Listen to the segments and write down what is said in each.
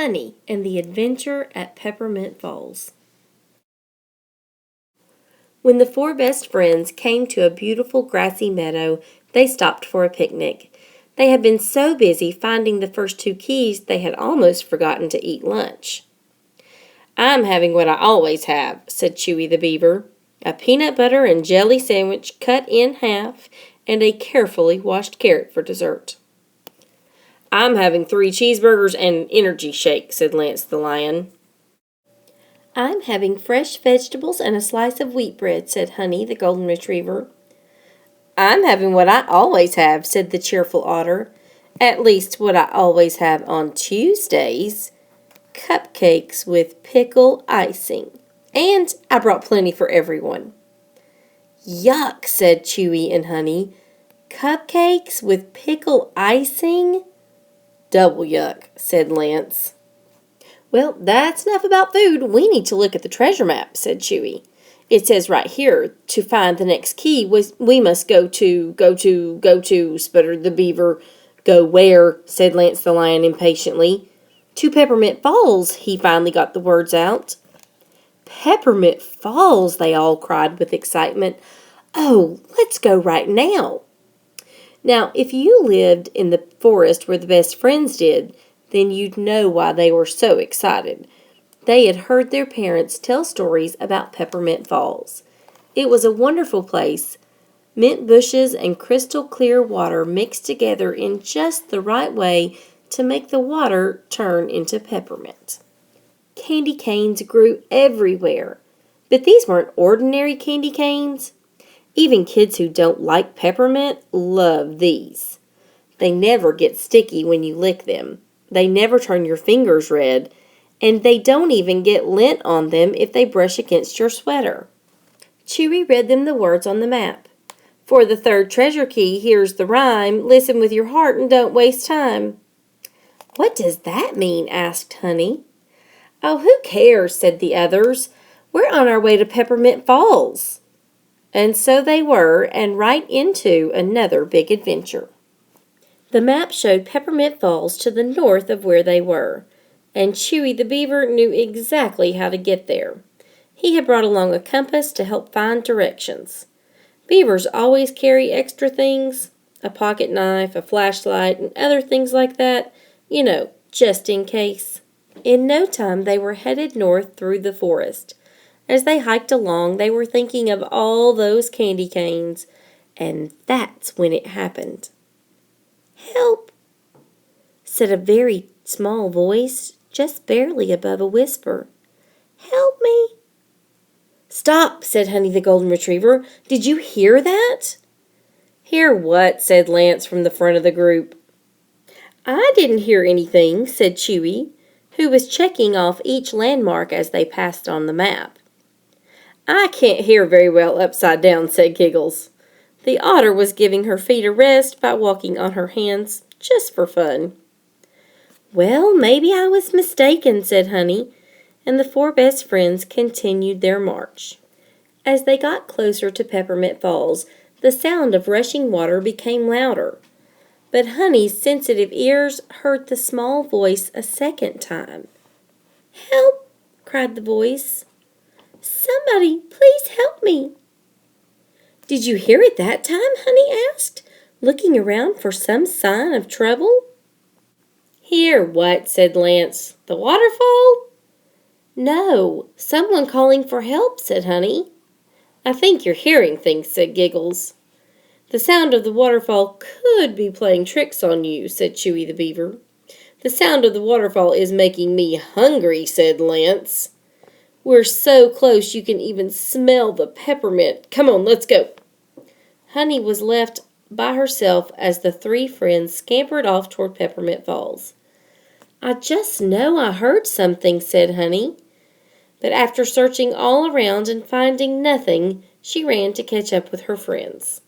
Honey and the Adventure at Peppermint Falls. When the four best friends came to a beautiful grassy meadow, they stopped for a picnic. They had been so busy finding the first two keys they had almost forgotten to eat lunch. "I'm having what I always have," said Chewy the Beaver. "A peanut butter and jelly sandwich cut in half and a carefully washed carrot for dessert." "I'm having 3 cheeseburgers and an energy shake," said Lance the Lion. "I'm having fresh vegetables and a slice of wheat bread," said Honey the Golden Retriever. "I'm having what I always have," said the cheerful Otter. "At least what I always have on Tuesdays. Cupcakes with pickle icing. And I brought plenty for everyone." "Yuck," said Chewy and Honey. "Cupcakes with pickle icing?" "Double yuck," said Lance. "Well, that's enough about food. We need to look at the treasure map," said Chewy. "It says right here, to find the next key, we must go to, sputtered the Beaver. "Go where?" said Lance the Lion impatiently. "To Peppermint Falls," he finally got the words out. "Peppermint Falls," they all cried with excitement. "Oh, let's go right now." Now, if you lived in the forest where the best friends did, then you'd know why they were so excited. They had heard their parents tell stories about Peppermint Falls. It was a wonderful place. Mint bushes and crystal clear water mixed together in just the right way to make the water turn into peppermint. Candy canes grew everywhere, but these weren't ordinary candy canes. Even kids who don't like peppermint love these. They never get sticky when you lick them. They never turn your fingers red. And they don't even get lint on them if they brush against your sweater. Chewy read them the words on the map. "For the third treasure key, here's the rhyme. Listen with your heart and don't waste time." "What does that mean?" asked Honey. "Oh, who cares?" said the others. "We're on our way to Peppermint Falls." And so they were, and right into another big adventure. The map showed Peppermint Falls to the north of where they were, and Chewy the Beaver knew exactly how to get there. He had brought along a compass to help find directions. Beavers always carry extra things, a pocket knife, a flashlight, and other things like that, just in case. In no time they were headed north through the forest. As they hiked along, they were thinking of all those candy canes, and that's when it happened. "Help!" said a very small voice, just barely above a whisper. "Help me!" "Stop!" said Honey the Golden Retriever. "Did you hear that?" "Hear what?" said Lance from the front of the group. "I didn't hear anything," said Chewy, who was checking off each landmark as they passed on the map. "I can't hear very well upside down," said Giggles. The Otter was giving her feet a rest by walking on her hands, just for fun. "Well, maybe I was mistaken," said Honey, and the four best friends continued their march. As they got closer to Peppermint Falls, the sound of rushing water became louder. But Honey's sensitive ears heard the small voice a second time. "Help!" cried the voice. "Somebody, please help me!" "Did you hear it that time?" Honey asked, looking around for some sign of trouble. "Hear what?" said Lance. "The waterfall?" "No, someone calling for help," said Honey. "I think you're hearing things," said Giggles. "The sound of the waterfall could be playing tricks on you," said Chewy the Beaver. "The sound of the waterfall is making me hungry," said Lance. "We're so close you can even smell the peppermint. Come on, let's go." Honey was left by herself as the three friends scampered off toward Peppermint Falls. "I just know I heard something," said Honey. But after searching all around and finding nothing, she ran to catch up with her friends.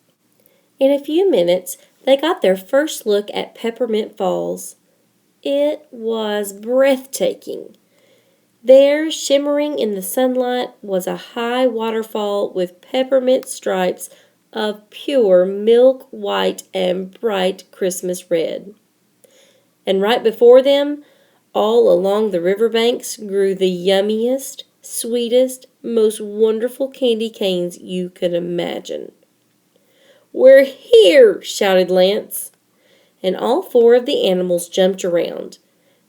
In a few minutes, they got their first look at Peppermint Falls. It was breathtaking. There, shimmering in the sunlight, was a high waterfall with peppermint stripes of pure milk white and bright Christmas red. And right before them, All along the riverbanks grew the yummiest, sweetest, most wonderful candy canes you could imagine. "We're here!" shouted Lance, and all four of the animals jumped around.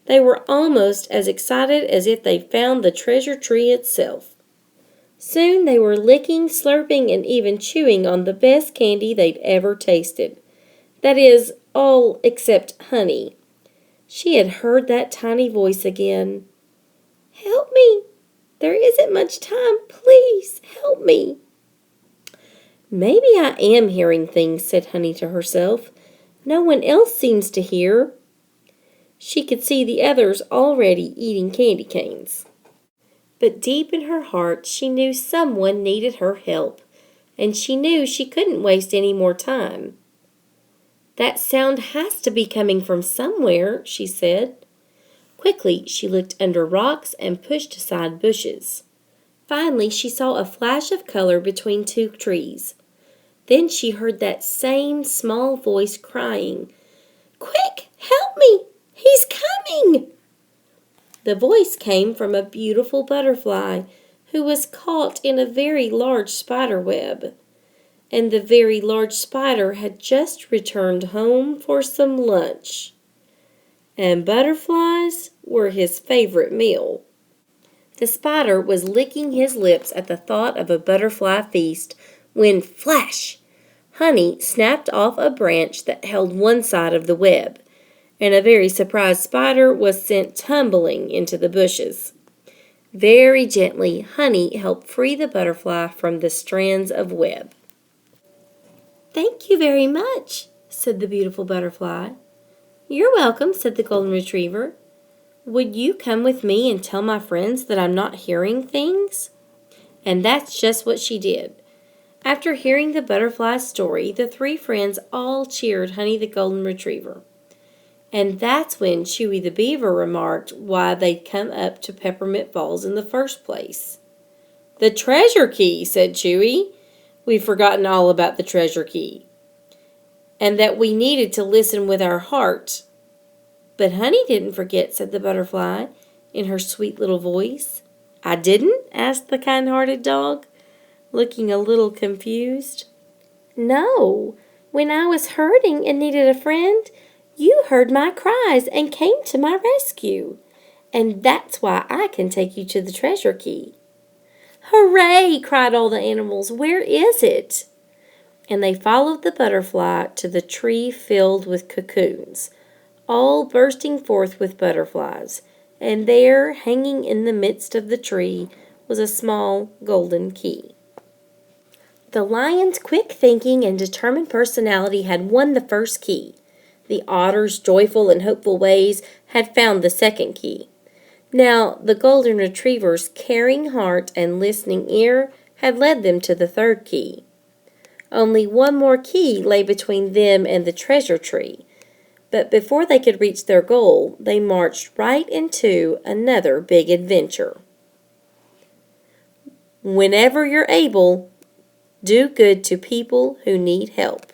They were almost as excited as if they'd found the treasure tree itself. Soon they were licking, slurping, and even chewing on the best candy they'd ever tasted. That is, all except Honey. She had heard that tiny voice again. "Help me! There isn't much time. Please help me!" "Maybe I am hearing things," said Honey to herself. "No one else seems to hear." She could see the others already eating candy canes. But deep in her heart, she knew someone needed her help, and she knew she couldn't waste any more time. "That sound has to be coming from somewhere," she said. Quickly, she looked under rocks and pushed aside bushes. Finally, she saw a flash of color between two trees. Then she heard that same small voice crying, "Quick, help me! He's coming!" The voice came from a beautiful butterfly who was caught in a very large spider web. And the very large spider had just returned home for some lunch. And butterflies were his favorite meal. The spider was licking his lips at the thought of a butterfly feast when, flash! Honey snapped off a branch that held one side of the web, and a very surprised spider was sent tumbling into the bushes. Very gently, Honey helped free the butterfly from the strands of web. "Thank you very much," said the beautiful butterfly. "You're welcome," said the golden retriever. "Would you come with me and tell my friends that I'm not hearing things?" And that's just what she did. After hearing the butterfly's story, the three friends all cheered Honey the golden retriever. And that's when Chewy the beaver remarked why they'd come up to Peppermint Falls in the first place. "The treasure key," said Chewy. "We've forgotten all about the treasure key. And that we needed to listen with our heart." "But Honey didn't forget," said the butterfly in her sweet little voice. "I didn't?" asked the kind-hearted dog, looking a little confused. "No. When I was hurting and needed a friend, you heard my cries and came to my rescue. And that's why I can take you to the treasure key." "Hooray!" cried all the animals. "Where is it?" And they followed the butterfly to the tree filled with cocoons, all bursting forth with butterflies, and there, hanging in the midst of the tree, was a small golden key. The lion's quick thinking and determined personality had won the first key. The otter's joyful and hopeful ways had found the second key. Now, the golden retriever's caring heart and listening ear had led them to the third key. Only one more key lay between them and the treasure tree, but before they could reach their goal, they marched right into another big adventure. Whenever you're able, do good to people who need help.